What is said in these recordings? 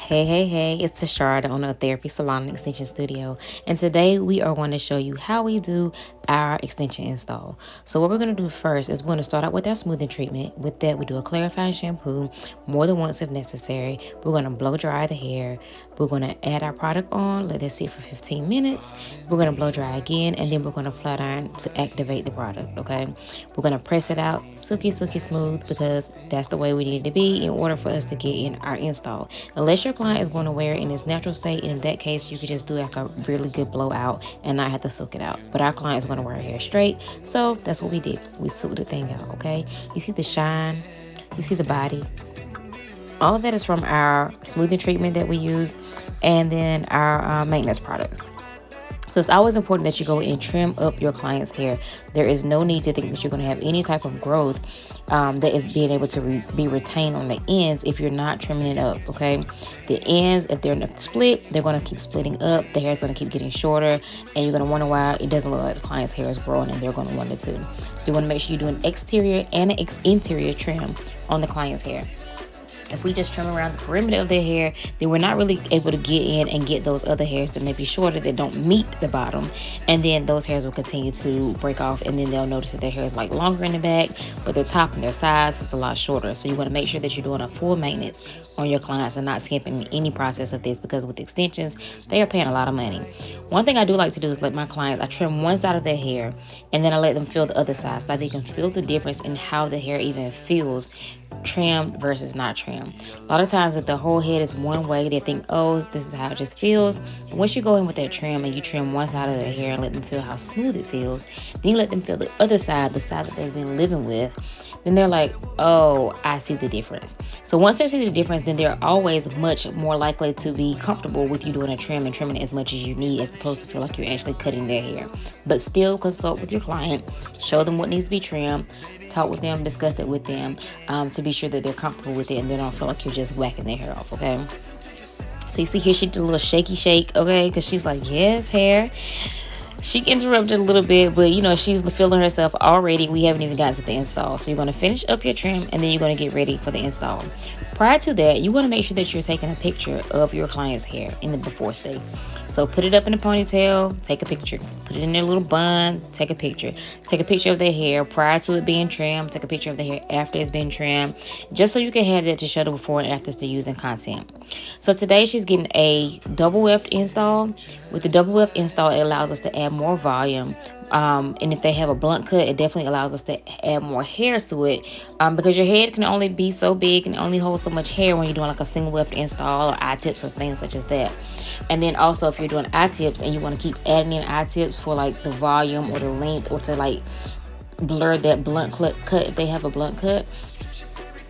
Hey, it's Tashara, the owner of Therapy Salon and Extension Studio. And today we are going to show you how we do our extension install. So what we're going to do first is we're going to start out with our smoothing treatment. With that, we do a clarifying shampoo more than once if necessary. We're going to blow dry the hair. We're going to add our product on, let it sit for 15 minutes. We're going to blow dry again, and then we're going to flat iron to activate the product, okay? We're going to press it out silky smooth because that's the way we need it to be in order for us to get in our install. Unless your client is going to wear it in its natural state, and in that case, you could just do like a really good blowout and not have to soak it out. But our client is going to wear her hair straight, so that's what we did. We soaked the thing out, okay? You see the shine, you see the body. All of that is from our smoothing treatment that we use, and then our maintenance products. So it's always important that you go and trim up your client's hair. There is no need to think that you're going to have any type of growth that is being able to be retained on the ends if you're not trimming it up, okay? The ends, if they're split, they're going to keep splitting up. The hair is going to keep getting shorter, and you're going to wonder why it doesn't look like the client's hair is growing, and they're going to wonder too. So you want to make sure you do an exterior and an interior trim on the client's hair. If we just trim around the perimeter of their hair, then we're not really able to get in and get those other hairs that may be shorter that don't meet the bottom. And then those hairs will continue to break off, and then they'll notice that their hair is like longer in the back, but their top and their sides is a lot shorter. So you want to make sure that you're doing a full maintenance on your clients and not skipping any process of this, because with extensions, they are paying a lot of money. One thing I do like to do is let my clients, I trim one side of their hair, and then I let them feel the other side so they can feel the difference in how the hair even feels trimmed versus not trimmed. A lot of times if the whole head is one way, they think, oh, this is how it just feels. And once you go in with that trim and you trim one side of the hair and let them feel how smooth it feels, then you let them feel the other side, the side that they've been living with, then they're like, oh, I see the difference. So once they see the difference, then they're always much more likely to be comfortable with you doing a trim and trimming as much as you need, as opposed to feel like you're actually cutting their hair. But still consult with your client, show them what needs to be trimmed, talk with them, discuss it with them, to be sure that they're comfortable with it and they don't feel like you're just whacking their hair off, okay? So you see here, she did a little shaky shake, okay? Because she's like, yes, hair. She interrupted a little bit, but she's feeling herself already. We haven't even gotten to the install. So you're going to finish up your trim, and then you're going to get ready for the install. Prior to that, you want to make sure that you're taking a picture of your client's hair in the before state. So put it up in a ponytail, take a picture. Put it in their little bun, take a picture. Take a picture of their hair prior to it being trimmed. Take a picture of the hair after it's been trimmed, just so you can have that to show the before and afters to use in content. So today she's getting a double weft install. With the double weft install, it allows us to add more volume. And if they have a blunt cut, it definitely allows us to add more hair to it, because your head can only be so big and only hold so much hair when you're doing like a single weft install or eye tips or things such as that. And then also if you're doing eye tips and you want to keep adding in eye tips for like the volume or the length, or to like blur that blunt cut if they have a blunt cut,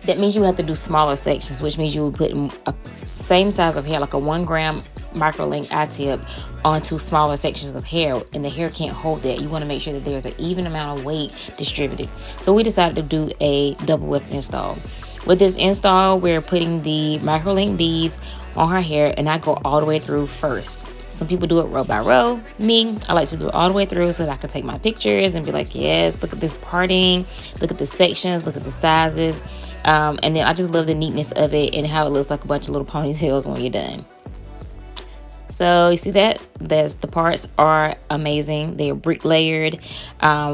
that means you have to do smaller sections, which means you will put a same size of hair, like a 1 gram Microlink eye tip, onto smaller sections of hair, and the hair can't hold that. You want to make sure that there's an even amount of weight distributed. So we decided to do a double weft install. With this install, we're putting the Microlink beads on her hair, and I go all the way through first. Some people do it row by row. Me, I like to do it all the way through so that I can take my pictures and be like, yes, look at this parting, look at the sections, look at the sizes. And then I just love the neatness of it and how it looks like a bunch of little ponytails when you're done. So you see that? The parts are amazing. They are brick layered,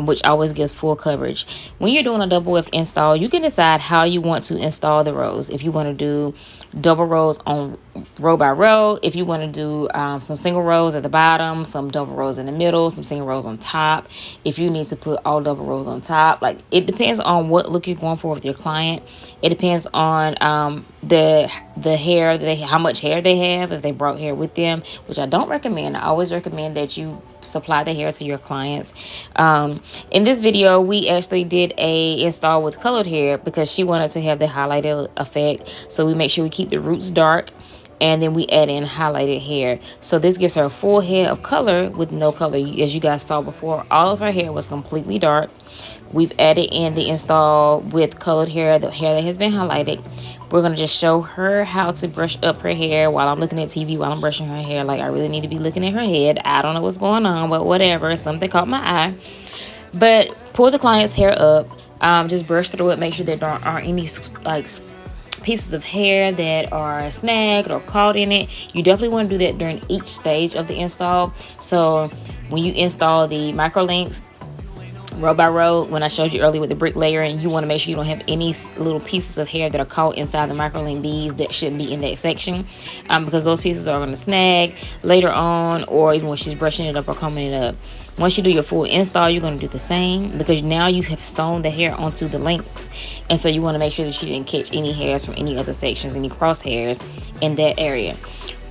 which always gives full coverage. When you're doing a double weft install, you can decide how you want to install the rows. If you want to do double rows on row by row, if you want to do some single rows at the bottom, some double rows in the middle, some single rows on top, if you need to put all double rows on top, like it depends on what look you're going for with your client. It depends on the hair that how much hair they have, if they brought hair with them, which I don't recommend. I always recommend that you supply the hair to your clients. In this video, we actually did a install with colored hair because she wanted to have the highlighted effect. So we make sure we keep the roots dark, and then we add in highlighted hair. So this gives her a full head of color with no color. As you guys saw before, all of her hair was completely dark. We've added in the install with colored hair, the hair that has been highlighted. We're going to just show her how to brush up her hair while I'm looking at TV, while I'm brushing her hair. Like, I really need to be looking at her head. I don't know what's going on, but whatever. Something caught my eye. But pull the client's hair up. Just brush through it. Make sure there aren't any like pieces of hair that are snagged or caught in it, you definitely want to do that during each stage of the install. So when you install the Microlinks row by row, when I showed you earlier with the brick layering, you want to make sure you don't have any little pieces of hair that are caught inside the microlink beads that shouldn't be in that section, because those pieces are going to snag later on, or even when she's brushing it up or combing it up. Once you do your full install, you're going to do the same, because now you have sewn the hair onto the links, and so you want to make sure that you didn't catch any hairs from any other sections, any crosshairs in that area.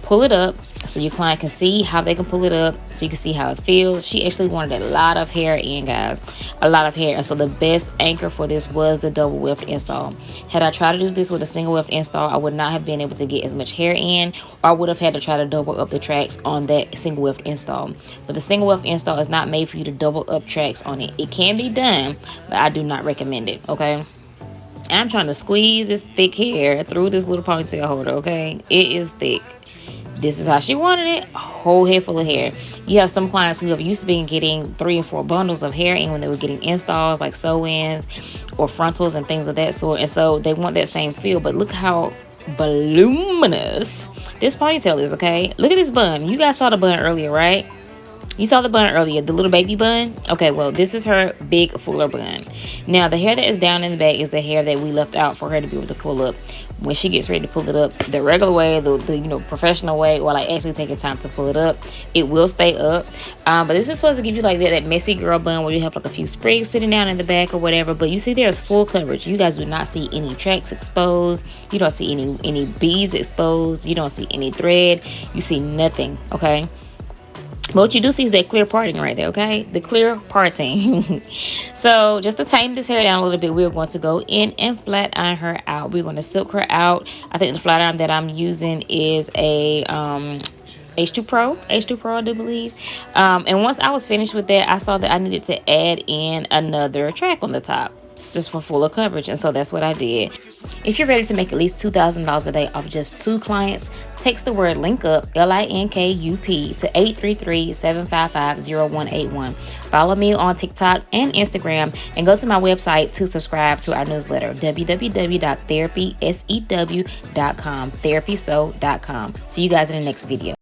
Pull it up so your client can see how they can pull it up, so you can see how it feels. She actually wanted a lot of hair in, guys, a lot of hair. And so the best anchor for this was the double weft install. Had I tried to do this with a single weft install, I would not have been able to get as much hair in, or I would have had to try to double up the tracks on that single weft install. But the single weft install is not made for you to double up tracks on it. It can be done, but I do not recommend it, okay? I'm trying to squeeze this thick hair through this little ponytail holder, okay? It is thick. This is how she wanted it, a whole head full of hair. You have some clients who have used to be getting 3 and 4 bundles of hair in when they were getting installs, like sew-ins or frontals and things of that sort. And so they want that same feel, but look how voluminous this ponytail is, okay? Look at this bun. You guys saw the bun earlier, right? You saw the bun earlier, the little baby bun. Okay, well, this is her big, fuller bun. Now, the hair that is down in the back is the hair that we left out for her to be able to pull up. When she gets ready to pull it up, the regular way, the professional way, or like actually taking time to pull it up, it will stay up. But this is supposed to give you like that messy girl bun where you have like a few sprigs sitting down in the back or whatever. But you see there's full coverage. You guys do not see any tracks exposed. You don't see any beads exposed. You don't see any thread. You see nothing, okay? But what you do see is that clear parting right there, okay? The clear parting. So just to tame this hair down a little bit, we're going to go in and flat iron her out. We're going to silk her out. I think the flat iron that I'm using is a H2 Pro, I do believe. And once I was finished with that, I saw that I needed to add in another track on the top, just for fuller coverage, and so that's what I did. If you're ready to make at least $2,000 a day off just 2 clients, text the word link up, LINKUP, to 833-755-0181. Follow me on TikTok and Instagram, and go to my website to subscribe to our newsletter, www.therapysew.com, therapysew.com. See you guys in the next video.